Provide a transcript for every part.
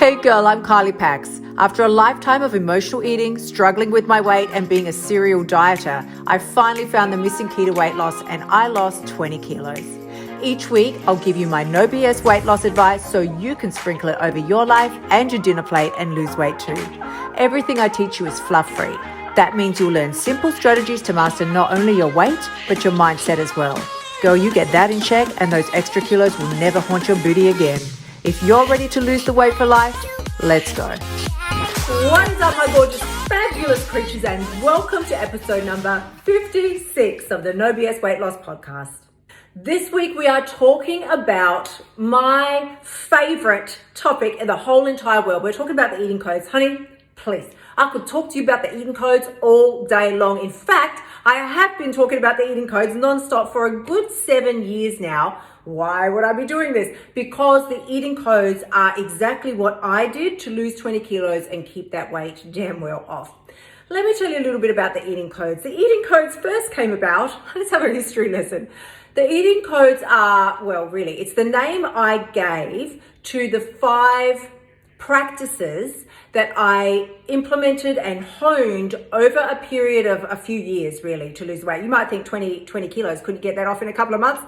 Hey girl, I'm Kylie Pax. After a lifetime of emotional eating, struggling with my weight, and being a serial dieter, I finally found the missing key to weight loss and I lost 20 kilos. Each week, I'll give you my no BS weight loss advice so you can sprinkle it over your life and your dinner plate and lose weight too. Everything I teach you is fluff-free. That means you'll learn simple strategies to master not only your weight, but your mindset as well. Girl, you get that in check and those extra kilos will never haunt your booty again. If you're ready to lose the weight for life, let's go. What is up, my gorgeous, fabulous creatures, and welcome to episode number 56 of the No BS Weight Loss Podcast. This week we are talking about my favorite topic in the whole entire world. We're talking about the eating codes. Honey, please, I could talk to you about the eating codes all day long. In fact, I have been talking about the eating codes nonstop for a good 7 years now. Why would I be doing this? Because the eating codes are exactly what I did to lose 20 kilos and keep that weight damn well off. Let me tell you a little bit about the eating codes. The eating codes first came about, let's have a history lesson. The eating codes are, well, really, it's the name I gave to the 5 practices that I implemented and honed over a period of a few years, really, to lose weight. You might think 20 kilos, couldn't get that off in a couple of months.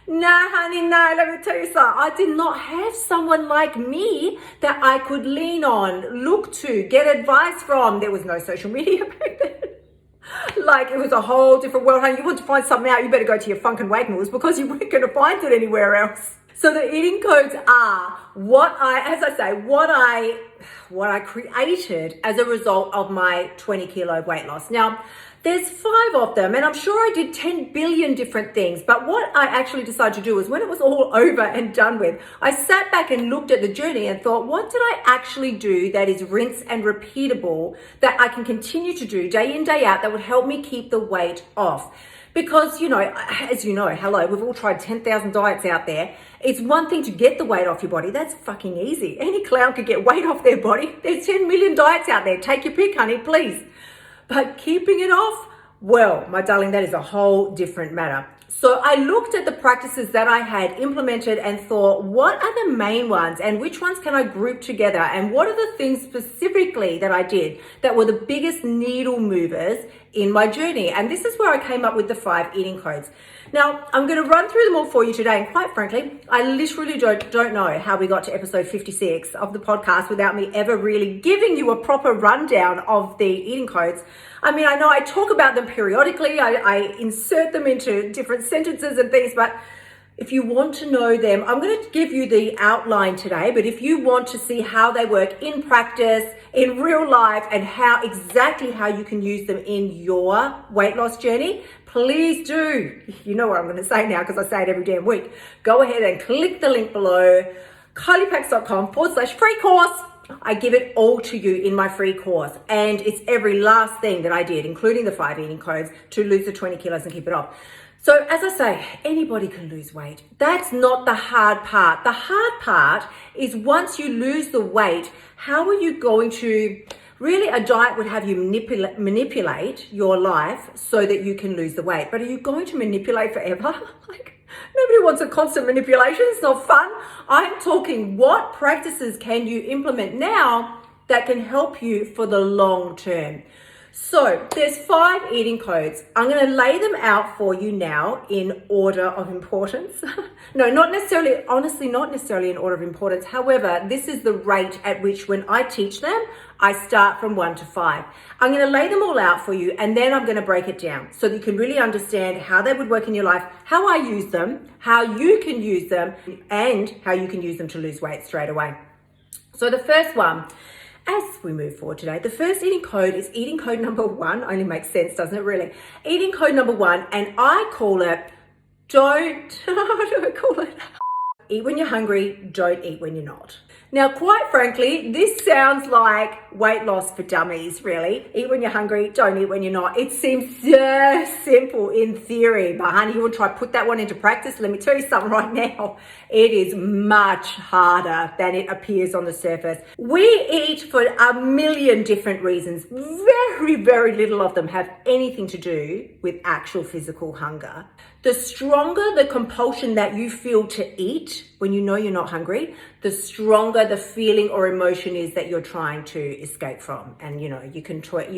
No, honey, no, let me tell you something. I did not have someone like me that I could lean on, look to, get advice from. There was no social media back then. Like, it was a whole different world. Honey, you want to find something out, you better go to your Funk and Wagnalls because you weren't going to find it anywhere else. So the eating codes are what I created as a result of my 20 kilo weight loss. Now, there's 5 of them, and I'm sure I did 10 billion different things. But what I actually decided to do was, when it was all over and done with, I sat back and looked at the journey and thought, what did I actually do that is rinse and repeatable that I can continue to do day in, day out that would help me keep the weight off? Because, you know, as you know, hello, we've all tried 10,000 diets out there. It's one thing to get the weight off your body. That's fucking easy. Any clown could get weight off their body. There's 10 million diets out there. Take your pick, honey, please. But keeping it off, well, my darling, that is a whole different matter. So I looked at the practices that I had implemented and thought, what are the main ones and which ones can I group together? And what are the things specifically that I did that were the biggest needle movers in my journey? And this is where I came up with the 5 eating codes. Now, I'm going to run through them all for you today. And quite frankly, I literally don't know how we got to episode 56 of the podcast without me ever really giving you a proper rundown of the eating codes. I mean, I know I talk about them periodically. I insert them into different sentences and things, but if you want to know them, I'm going to give you the outline today, but if you want to see how they work in practice, in real life, and how you can use them in your weight loss journey, please do. You know what I'm going to say now because I say it every damn week. Go ahead and click the link below, kyliepax.com/free course. I give it all to you in my free course, and it's every last thing that I did, including the 5 eating codes to lose the 20 kilos and keep it off. So as I say, anybody can lose weight. That's not the hard part. The hard part is once you lose the weight, how are you going to, really a diet would have you manipulate your life so that you can lose the weight. But are you going to manipulate forever? Nobody wants a constant manipulation. It's not fun. I'm talking what practices can you implement now that can help you for the long term. So there's 5 eating codes. I'm going to lay them out for you now in order of importance. No, not necessarily, honestly, not necessarily in order of importance. However, this is the rate at which when I teach them, I start from 1 to 5. I'm going to lay them all out for you, and then I'm going to break it down so that you can really understand how they would work in your life, how I use them, how you can use them, and how you can use them to lose weight straight away. So the first one, as we move forward today, the first eating code is eating code number 1. Only makes sense, doesn't it, really? Eating code number 1, and I call it, how do I call it? Eat when you're hungry, don't eat when you're not. Now, quite frankly, this sounds like weight loss for dummies, really. Eat when you're hungry, don't eat when you're not. It seems so simple in theory, but honey, you want to try to put that one into practice? Let me tell you something right now. It is much harder than it appears on the surface. We eat for a million different reasons. Very, very little of them have anything to do with actual physical hunger. The stronger the compulsion that you feel to eat when you know you're not hungry, the stronger the feeling or emotion is that you're trying to escape from. And you can tweet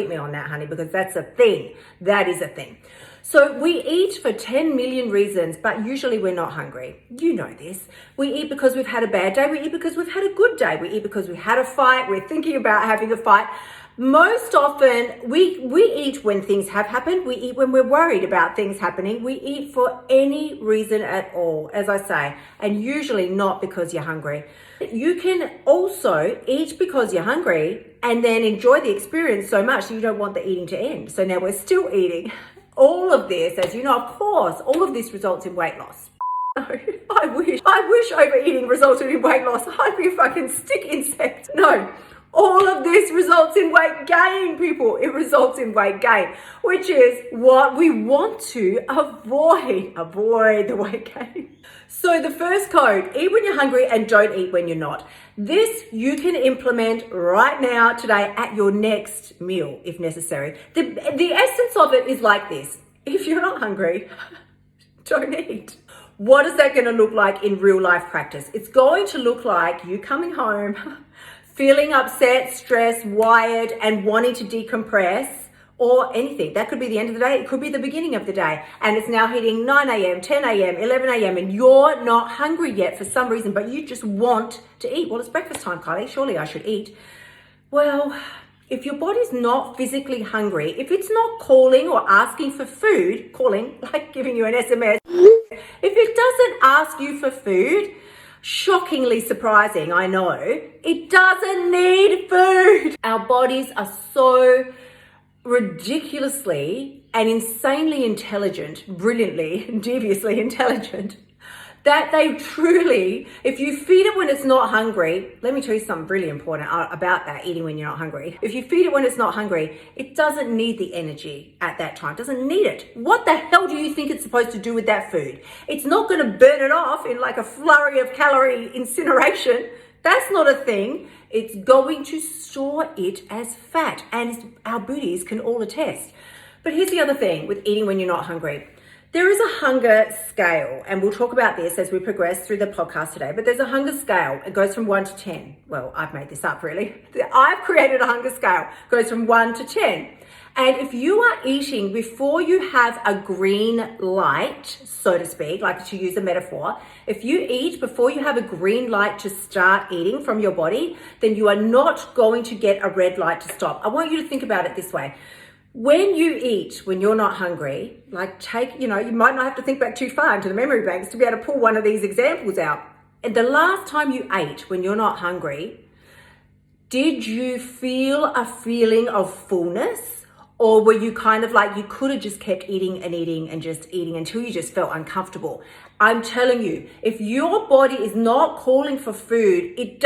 me on that, honey, because that's a thing. That is a thing. So we eat for 10 million reasons, but usually we're not hungry. You know this. We eat because we've had a bad day. We eat because we've had a good day. We eat because we had a fight. We're thinking about having a fight. Most often, we eat when things have happened. We eat when we're worried about things happening. We eat for any reason at all, as I say, and usually not because you're hungry. You can also eat because you're hungry and then enjoy the experience so much that you don't want the eating to end. So now we're still eating. All of this, as you know, of course, all of this results in weight loss. No, I wish overeating resulted in weight loss. I'd be a fucking stick insect. No. All of this results in weight gain, people. It results in weight gain, which is what we want to avoid. Avoid the weight gain. So the first code, eat when you're hungry and don't eat when you're not. This you can implement right now, today, at your next meal, if necessary. The essence of it is like this. If you're not hungry, don't eat. What is that going to look like in real life practice? It's going to look like you coming home, feeling upset, stressed, wired, and wanting to decompress, or anything. That could be the end of the day. It could be the beginning of the day. And it's now hitting 9 a.m., 10 a.m., 11 a.m., and you're not hungry yet for some reason, but you just want to eat. Well, it's breakfast time, Kylie. Surely I should eat. Well, if your body's not physically hungry, if it's not calling or asking for food, calling, like giving you an SMS, if it doesn't ask you for food, shockingly surprising, I know, it doesn't need food. Our bodies are so ridiculously and insanely intelligent, brilliantly, deviously intelligent, that they truly, if you feed it when it's not hungry, let me tell you something really important about that, eating when you're not hungry. If you feed it when it's not hungry, it doesn't need the energy at that time. It doesn't need it. What the hell do you think it's supposed to do with that food? It's not going to burn it off in like a flurry of calorie incineration. That's not a thing. It's going to store it as fat, and our booties can all attest. But here's the other thing with eating when you're not hungry. There is a hunger scale, and we'll talk about this as we progress through the podcast today, but there's a hunger scale. It goes from 1 to 10. Well, I've made this up, really. I've created a hunger scale. It goes from 1 to 10. And if you are eating before you have a green light, so to speak, like to use a metaphor, if you eat before you have a green light to start eating from your body, then you are not going to get a red light to stop. I want you to think about it this way. When you eat, when you're not hungry, like you might not have to think back too far into the memory banks to be able to pull one of these examples out. And the last time you ate when you're not hungry, did you feel a feeling of fullness? Or were you kind of like, you could have just kept eating and eating and just eating until you just felt uncomfortable? I'm telling you, if your body is not calling for food, it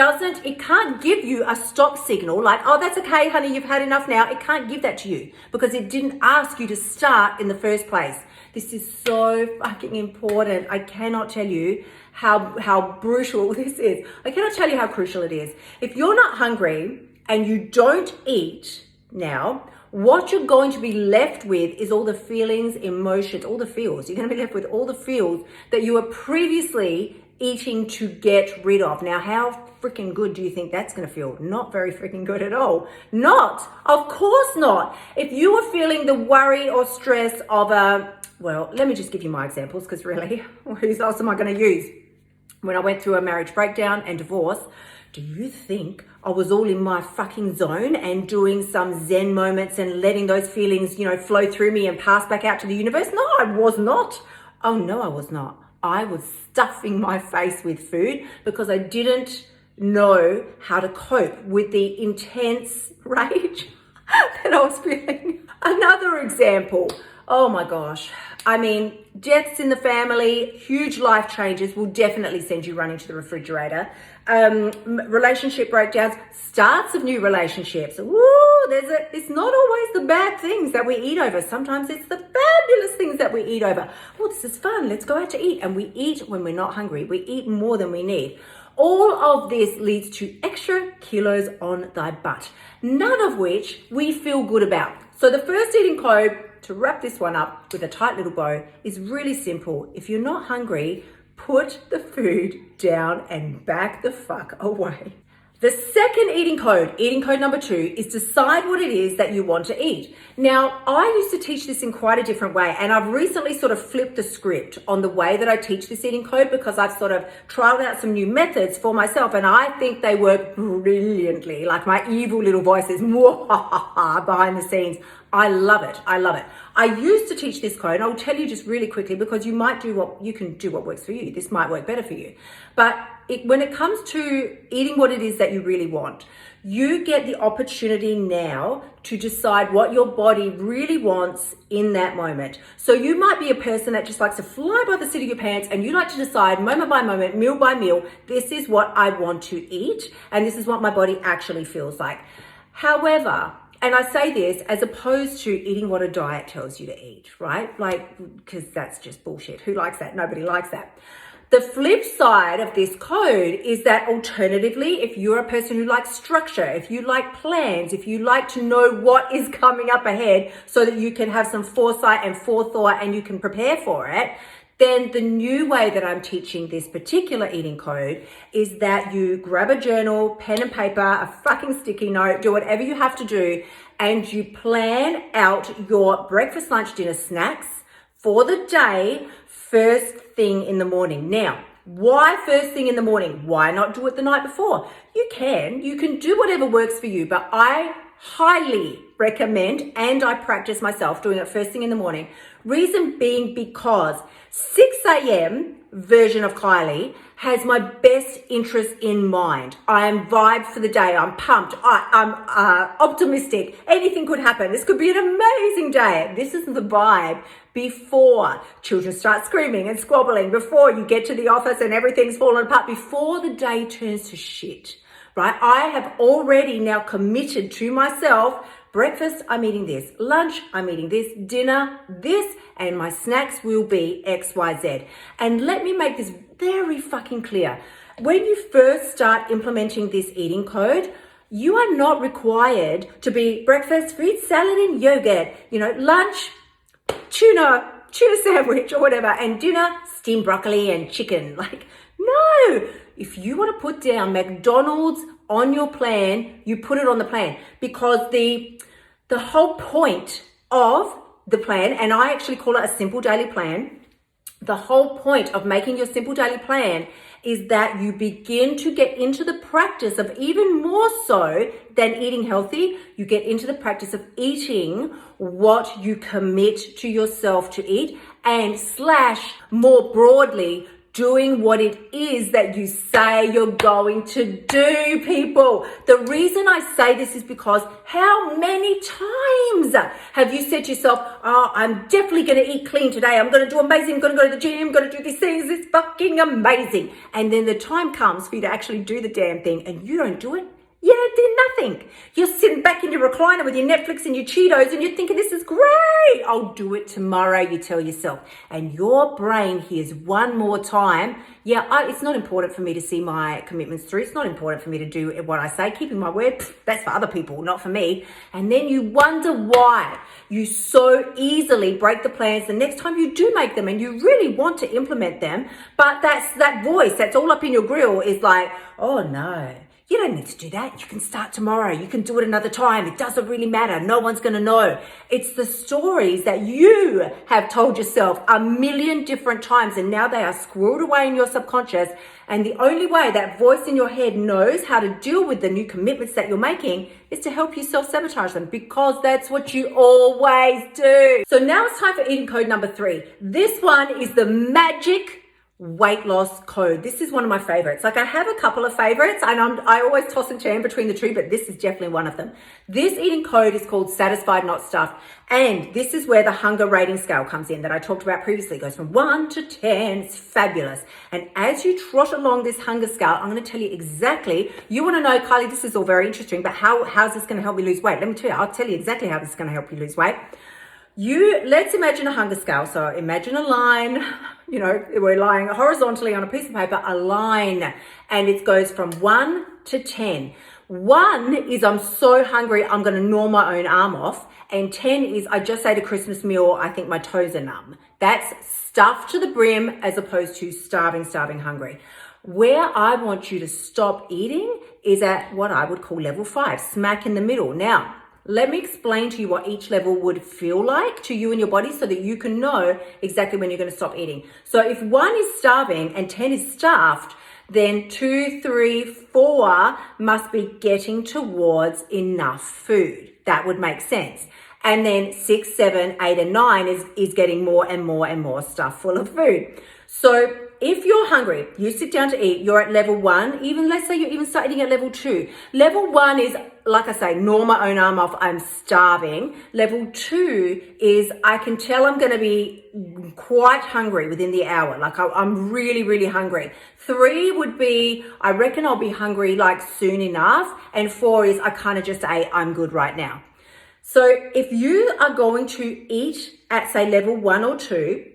can't give you a stop signal like, oh, that's okay, honey, you've had enough now. It can't give that to you because it didn't ask you to start in the first place. This is so fucking important. I cannot tell you how brutal this is. I cannot tell you how crucial it is. If you're not hungry and you don't eat now, what you're going to be left with is all the feelings, emotions, all the feels. You're going to be left with all the feels that you were previously eating to get rid of. Now, how freaking good do you think that's going to feel? Not very freaking good at all. Not. Of course not. If you were feeling the worry or stress of well, let me just give you my examples because really, whose else am I going to use? When I went through a marriage breakdown and divorce, do you think I was all in my fucking zone and doing some Zen moments and letting those feelings, flow through me and pass back out to the universe? No, I was not. Oh, no, I was not. I was stuffing my face with food because I didn't know how to cope with the intense rage that I was feeling. Another example. Oh my gosh. I mean, deaths in the family, huge life changes will definitely send you running to the refrigerator. Relationship breakdowns, starts of new relationships. Woo, it's not always the bad things that we eat over. Sometimes it's the fabulous things that we eat over. Oh, this is fun. Let's go out to eat. And we eat when we're not hungry. We eat more than we need. All of this leads to extra kilos on thy butt, none of which we feel good about. So the first eating code to wrap this one up with a tight little bow is really simple. If you're not hungry, put the food down and back the fuck away. The second eating code number 2, is decide what it is that you want to eat. Now, I used to teach this in quite a different way, and I've recently sort of flipped the script on the way that I teach this eating code because I've sort of trialed out some new methods for myself, and I think they work brilliantly. Like my evil little voice is behind the scenes. I love it. I love it. I used to teach this code, and I'll tell you just really quickly because you can do what works for you. This might work better for you. But when it comes to eating what it is that you really want, you get the opportunity now to decide what your body really wants in that moment. So you might be a person that just likes to fly by the seat of your pants, and you like to decide moment by moment, meal by meal, this is what I want to eat, and this is what my body actually feels like. However, and I say this as opposed to eating what a diet tells you to eat, right? Like, because that's just bullshit. Who likes that? Nobody likes that. The flip side of this code is that alternatively, if you're a person who likes structure, if you like plans, if you like to know what is coming up ahead so that you can have some foresight and forethought and you can prepare for it, then the new way that I'm teaching this particular eating code is that you grab a journal, pen and paper, a fucking sticky note, do whatever you have to do, and you plan out your breakfast, lunch, dinner, snacks for the day first thing in the morning. Now, why first thing in the morning? Why not do it the night before? You can do whatever works for you, but I highly recommend, and I practice myself doing it first thing in the morning. Reason being because 6 a.m. version of Kylie has my best interest in mind. I am vibed for the day. I'm pumped. I'm optimistic. Anything could happen. This could be an amazing day. This is the vibe before children start screaming and squabbling, before you get to the office and everything's falling apart, before the day turns to shit, right? I have already now committed to myself, breakfast, I'm eating this. Lunch, I'm eating this. Dinner, this. And my snacks will be X, Y, Z. And let me make this very fucking clear. When you first start implementing this eating code, you are not required to be breakfast, fruit salad and yogurt, lunch, tuna sandwich or whatever, and dinner, steamed broccoli and chicken. Like, no. If you want to put down McDonald's on your plan, you put it on the plan, because the whole point of the plan, and I actually call it a simple daily plan, the whole point of making your simple daily plan is that you begin to get into the practice of, even more so than eating healthy, you get into the practice of eating what you commit to yourself to eat, and / more broadly, doing what it is that you say you're going to do, people. The reason I say this is because how many times have you said to yourself, oh, I'm definitely going to eat clean today. I'm going to do amazing. I'm going to go to the gym. I'm going to do these things. It's fucking amazing. And then the time comes for you to actually do the damn thing and you don't do it. You did nothing. You're sitting back in your recliner with your Netflix and your Cheetos and you're thinking, this is great. I'll do it tomorrow, you tell yourself. And your brain hears one more time, it's not important for me to see my commitments through. It's not important for me to do what I say. Keeping my word, that's for other people, not for me. And then you wonder why you so easily break the plans the next time you do make them and you really want to implement them. But that voice that's all up in your grill is like, oh no. You don't need to do that. You can start tomorrow. You can do it another time. It doesn't really matter. No one's going to know. It's the stories that you have told yourself a million different times, and now they are squirreled away in your subconscious. And the only way that voice in your head knows how to deal with the new commitments that you're making is to help you self-sabotage them, because that's what you always do. So now it's time for eating code number 3. This one is the magic weight loss code. This is one of my favorites. Like, I have a couple of favorites and I always toss and turn between the two, but this is definitely one of them. This eating code is called Satisfied Not Stuffed. And this is where the hunger rating scale comes in that I talked about previously. It goes from 1 to 10. It's fabulous. And as you trot along this hunger scale, I'm going to tell you exactly, you want to know, Kylie, this is all very interesting, but how's this going to help me lose weight? Let me tell you, I'll tell you exactly how this is going to help you lose weight. Let's imagine a hunger scale. So imagine a line, we're lying horizontally on a piece of paper, a line, and it goes from 1 to 10. 1 is I'm so hungry, I'm going to gnaw my own arm off. And 10 is I just ate a Christmas meal, I think my toes are numb. That's stuffed to the brim as opposed to starving, hungry. Where I want you to stop eating is at what I would call level 5, smack in the middle. Now, let me explain to you what each level would feel like to you and your body so that you can know exactly when you're going to stop eating. So if 1 is starving and 10 is stuffed, then 2, 3, 4 must be getting towards enough food. That would make sense. And then 6, 7, 8, and 9 is getting more and more and more stuff full of food. So if you're hungry, you sit down to eat, you're at level 1, even let's say you're even starting at level 2. Level 1 is, like I say, gnaw my own arm off, I'm starving. Level 2 is I can tell I'm going to be quite hungry within the hour. Like I'm really, really hungry. 3 would be, I reckon I'll be hungry like soon enough. And 4 is I kind of just ate, I'm good right now. So if you are going to eat at say level 1 or 2,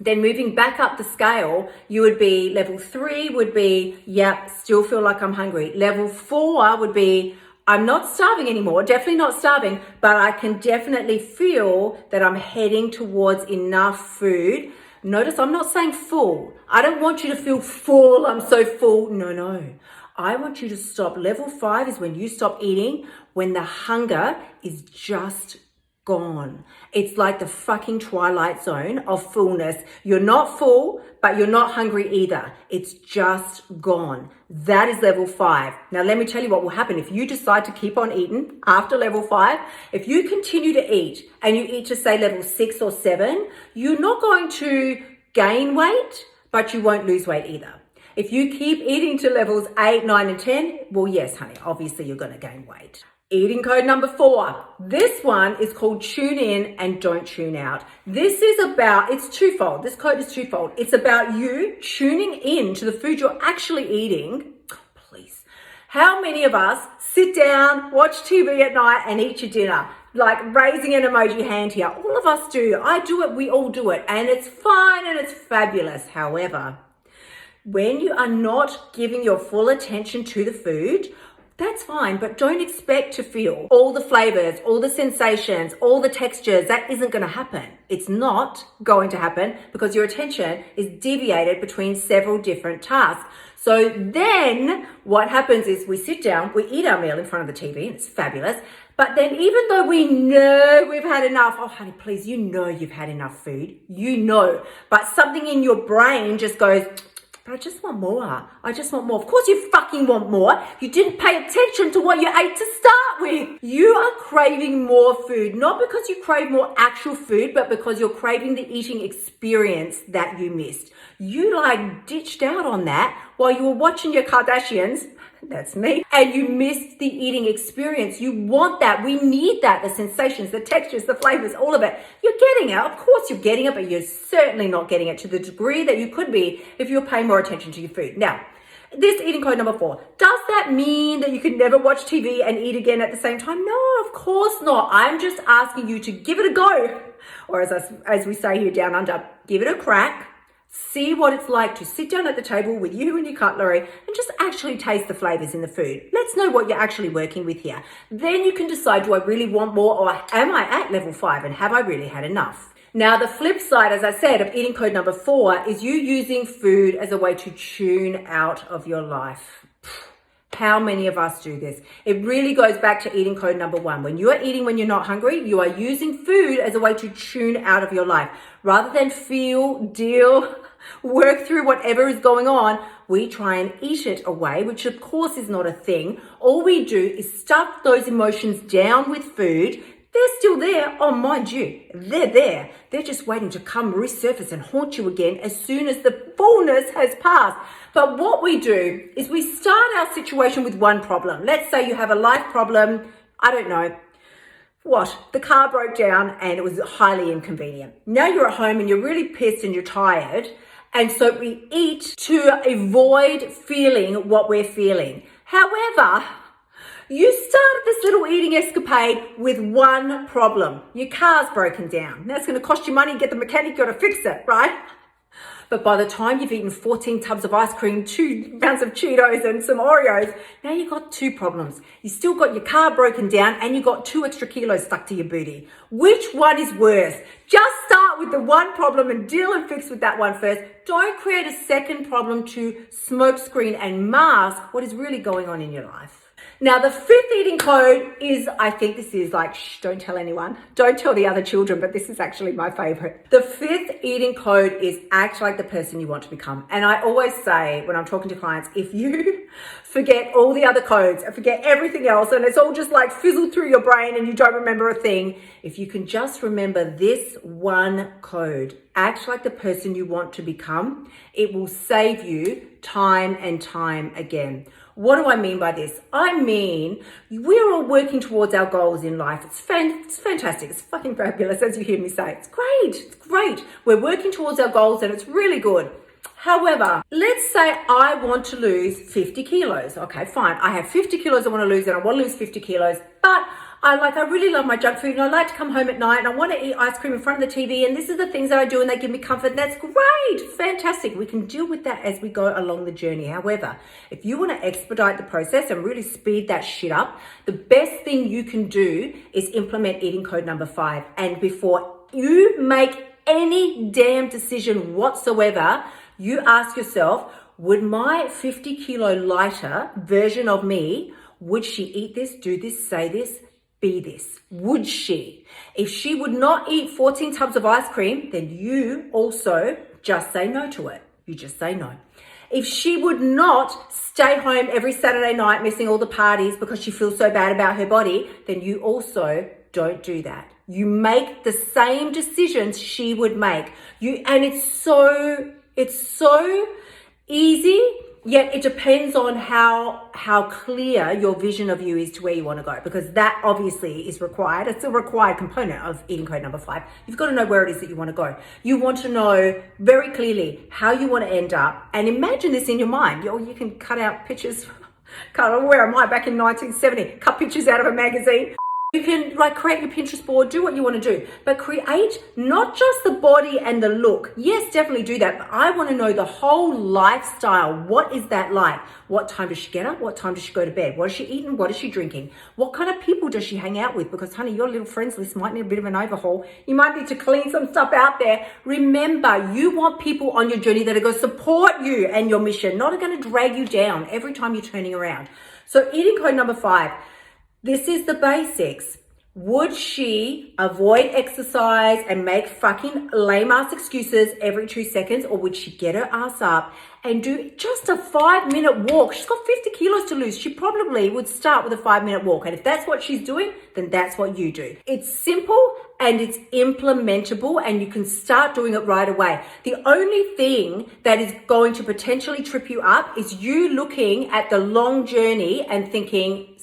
then moving back up the scale, you would be level 3 would be, yep, still feel like I'm hungry. Level 4 would be, I'm not starving anymore, definitely not starving, but I can definitely feel that I'm heading towards enough food. Notice I'm not saying full. I don't want you to feel full, I'm so full. No. I want you to stop. Level 5 is when you stop eating, when the hunger is just gone. It's like the fucking twilight zone of fullness. You're not full, but you're not hungry either. It's just gone. That is level 5. Now, let me tell you what will happen if you decide to keep on eating after level 5. If you continue to eat and you eat to say level 6 or 7, you're not going to gain weight, but you won't lose weight either. If you keep eating to levels 8, 9, and 10, well, yes, honey, obviously you're going to gain weight. Eating code number 4. This one is called tune in and don't tune out. This is about, it's twofold. This code is twofold. It's about you tuning in to the food you're actually eating. Please. How many of us sit down, watch TV at night and eat your dinner? Like raising an emoji hand here. All of us do. I do it. We all do it. And it's fine and it's fabulous. However, when you are not giving your full attention to the food, that's fine, but don't expect to feel all the flavors, all the sensations, all the textures. That isn't going to happen. It's not going to happen because your attention is deviated between several different tasks. So then what happens is we sit down, we eat our meal in front of the TV, and it's fabulous. But then even though we know we've had enough, oh honey, please, you know you've had enough food. You know, but something in your brain just goes, but I just want more. I just want more. Of course you fucking want more. You didn't pay attention to what you ate to start with. You are craving more food, not because you crave more actual food, but because you're craving the eating experience that you missed. You like ditched out on that while you were watching your Kardashians. That's me. And you missed the eating experience. You want that. We need that. The sensations, the textures, the flavors, all of it. You're getting it. Of course you're getting it, but you're certainly not getting it to the degree that you could be if you're paying more attention to your food. Now, this eating code number 4, does that mean that you can never watch TV and eat again at the same time? No, of course not. I'm just asking you to give it a go. Or as we say here down under, give it a crack. See what it's like to sit down at the table with you and your cutlery and just actually taste the flavors in the food. Let's know what you're actually working with here. Then you can decide, do I really want more, or am I at level 5 and have I really had enough? Now, the flip side, as I said, of eating code number 4 is you using food as a way to tune out of your life. How many of us do this? It really goes back to eating code number 1. When you are eating when you're not hungry, you are using food as a way to tune out of your life. Rather than feel, deal, work through whatever is going on, we try and eat it away, which of course is not a thing. All we do is stuff those emotions down with food. They're still there. Oh, mind you, they're there. They're just waiting to come resurface and haunt you again as soon as the fullness has passed. But what we do is we start our situation with one problem. Let's say you have a life problem. I don't know what, the car broke down and it was highly inconvenient. Now you're at home and you're really pissed and you're tired. And so we eat to avoid feeling what we're feeling. However, You started this little eating escapade with one problem. Your car's broken down. Now it's going to cost you money, get the mechanic, got to fix it, right? But by the time you've eaten 14 tubs of ice cream, 2 pounds of Cheetos and some Oreos, now you've got 2 problems. You still got your car broken down and you got 2 extra kilos stuck to your booty. Which one is worse? Just start with the one problem and deal and fix with that one first. Don't create a second problem to smokescreen and mask what is really going on in your life. Now, the 5th eating code is, I think this is like, shh, don't tell anyone. Don't tell the other children, but this is actually my favorite. The 5th eating code is act like the person you want to become. And I always say when I'm talking to clients, if you forget all the other codes and forget everything else and it's all just like fizzled through your brain and you don't remember a thing, if you can just remember this one code, act like the person you want to become, it will save you time and time again. What do I mean by this? I mean, we're all working towards our goals in life. It's fantastic. It's fucking fabulous, as you hear me say. It's great. It's great. We're working towards our goals and it's really good. However, let's say I want to lose 50 kilos. Okay, fine. I have 50 kilos I want to lose and I want to lose 50 kilos, but I really love my junk food and I like to come home at night and I want to eat ice cream in front of the TV and this is the things that I do and they give me comfort and that's great, fantastic. We can deal with that as we go along the journey. However, if you want to expedite the process and really speed that shit up, the best thing you can do is implement eating code number 5. And before you make any damn decision whatsoever, you ask yourself, would my 50 kilo lighter version of me, would she eat this, do this, say this, be this? Would she? If she would not eat 14 tubs of ice cream, then you also just say no to it. You just say no. If she would not stay home every Saturday night missing all the parties because she feels so bad about her body, then you also don't do that. You make the same decisions she would make. And it's so easy. Yet it depends on how clear your vision of you is to where you want to go, because that obviously is required. It's a required component of eating code number 5. You've got to know where it is that you want to go. You want to know very clearly how you want to end up and imagine this in your mind. Or you can cut out pictures. Where am I? Back in 1970, cut pictures out of a magazine. You can create your Pinterest board, do what you want to do, but create not just the body and the look. Yes, definitely do that, but I want to know the whole lifestyle. What is that like? What time does she get up? What time does she go to bed? What is she eating? What is she drinking? What kind of people does she hang out with? Because honey, your little friends list might need a bit of an overhaul. You might need to clean some stuff out there. Remember, you want people on your journey that are going to support you and your mission, not are going to drag you down every time you're turning around. So eating code number 5. This is the basics. Would she avoid exercise and make fucking lame ass excuses every 2 seconds, or would she get her ass up and do just a 5-minute walk? She's got 50 kilos to lose. She probably would start with a 5-minute walk. And if that's what she's doing, then that's what you do. It's simple and it's implementable and you can start doing it right away. The only thing that is going to potentially trip you up is you looking at the long journey and thinking,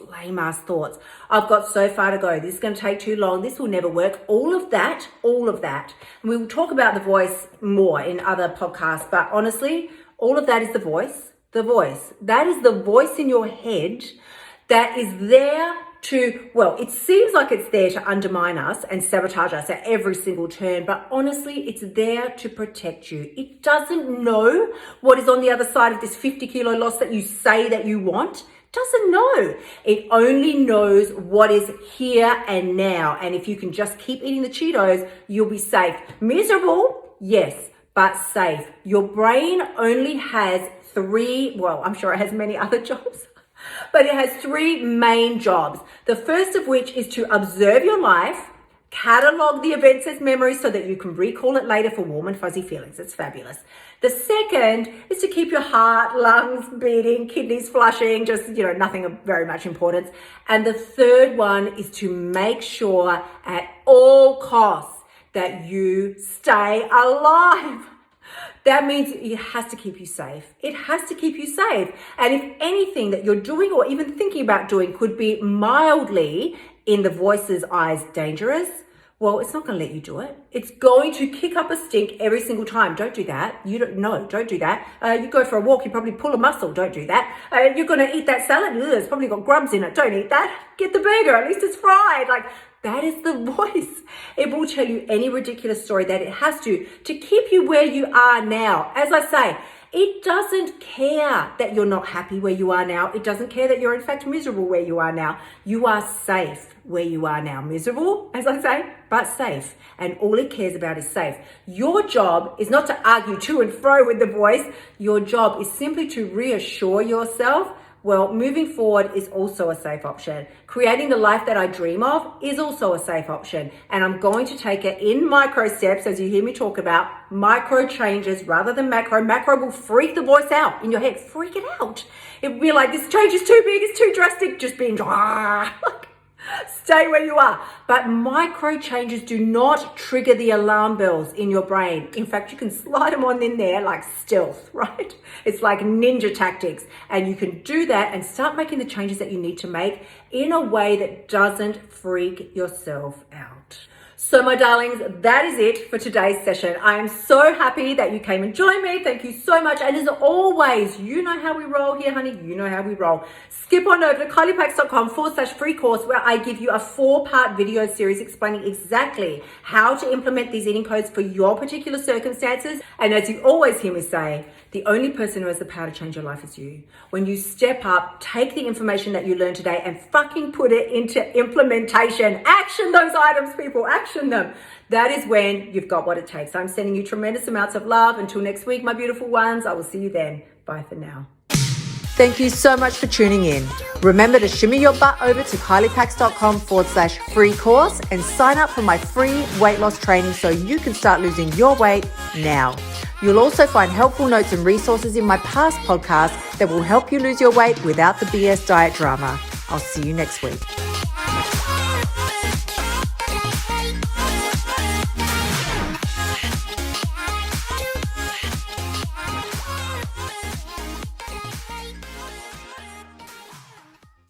lame ass thoughts. I've got so far to go. This is going to take too long. This will never work. All of that. And we will talk about the voice more in other podcasts, but honestly, all of that is the voice. That is the voice in your head that is there it seems like it's there to undermine us and sabotage us at every single turn, but honestly, it's there to protect you. It doesn't know what is on the other side of this 50 kilo loss that you say that you want. Doesn't know. It only knows what is here and now. And if you can just keep eating the Cheetos, you'll be safe. Miserable, yes, but safe. Your brain only has 3, I'm sure it has many other jobs, but it has 3 main jobs. The first of which is to observe your life, catalog the events as memories so that you can recall it later for warm and fuzzy feelings. It's fabulous. The second is to keep your heart, lungs beating, kidneys flushing, just, nothing of very much importance. And the third one is to make sure at all costs that you stay alive. That means it has to keep you safe. It has to keep you safe. And if anything that you're doing or even thinking about doing could be mildly, in the voice's eyes, dangerous, well, it's not going to let you do it. It's going to kick up a stink every single time. Don't do that. Don't do that. You go for a walk, you probably pull a muscle. Don't do that. You're going to eat that salad. Ugh, it's probably got grubs in it. Don't eat that. Get the burger. At least it's fried. Like, that is the voice. It will tell you any ridiculous story that it has to keep you where you are now. As I say, it doesn't care that you're not happy where you are now. It doesn't care that you're in fact miserable where you are now. You are safe where you are now. Miserable, as I say, but safe. And all it cares about is safe. Your job is not to argue to and fro with the voice. Your job is simply to reassure yourself, well, moving forward is also a safe option. Creating the life that I dream of is also a safe option. And I'm going to take it in micro steps, as you hear me talk about, micro changes rather than macro. Macro will freak the voice out in your head. Freak it out. It will be like, this change is too big, it's too drastic. Just binge. Stay where you are. But micro changes do not trigger the alarm bells in your brain. In fact, you can slide them on in there like stealth, right? It's like ninja tactics. And you can do that and start making the changes that you need to make in a way that doesn't freak yourself out. So my darlings, that is it for today's session. I am so happy that you came and joined me. Thank you so much. And as always, you know how we roll here, honey. You know how we roll. Skip on over to kyliepax.com/free course where I give you a 4-part video series explaining exactly how to implement these eating codes for your particular circumstances. And as you always hear me say, the only person who has the power to change your life is you. When you step up, take the information that you learned today and fucking put it into implementation. Action those items, people. Action them. That is when you've got what it takes. I'm sending you tremendous amounts of love. Until next week, my beautiful ones, I will see you then. Bye for now. Thank you so much for tuning in. Remember to shimmy your butt over to kyliepax.com/free course and sign up for my free weight loss training so you can start losing your weight now. You'll also find helpful notes and resources in my past podcasts that will help you lose your weight without the BS diet drama. I'll see you next week.